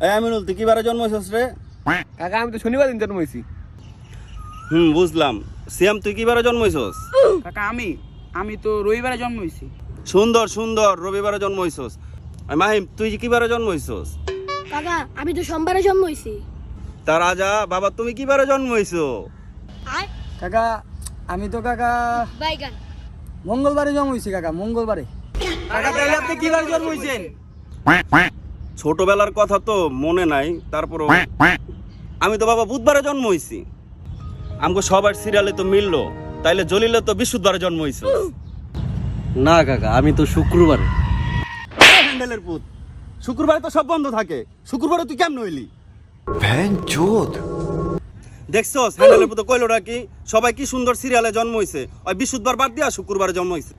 এই আমিনুল তুই কি বারে জন্ম হইছস রে? কাকা আমি তো শনিবার দিন জন্ম হয়েছি। বুঝলাম। সিয়াম তুই কি বারে জন্ম হইছস? কাকা আমি তো রবিবারে জন্ম হয়েছি। সুন্দর সুন্দর, রবিবারে জন্ম হইছস। মাহিম তুই কি বারে জন্ম হইছস? কাকা আমি তো সোমবারে জন্ম হইছি। তা রাজা বাবা তুমি কি বারে জন্ম হইছো? আয় কাকা আমি তো কাকা বাইগান। মঙ্গলবারে জন্ম হয়েছি কাকা, মঙ্গলবারে। কাকা তাহলে আপনি কিবার জন্ম হয়েছেন? ছোটবেলার কথা তো মনে নাই, তারপরও আমি তো বাবা বুধবারে জন্ম হইছি। আমগো সবার সিরিয়ালে তো মিললো, তাইলে জলিলে তো বৃহস্পতিবারে জন্ম হইছো। না কাকা আমি তো শুক্রবারে। হ্যান্ডেলের পুত, শুক্রবারে তো সব বন্ধ থাকে, শুক্রবারে তুই কেমন হইলি? দেখছস হ্যান্ডেলের পুত কইলোটা কি, সবাই কি সুন্দর সিরিয়ালে জন্ম হইছে, ওই বৃহস্পতিবার বাদ দিয়া শুক্রবারে জন্ম হইছে।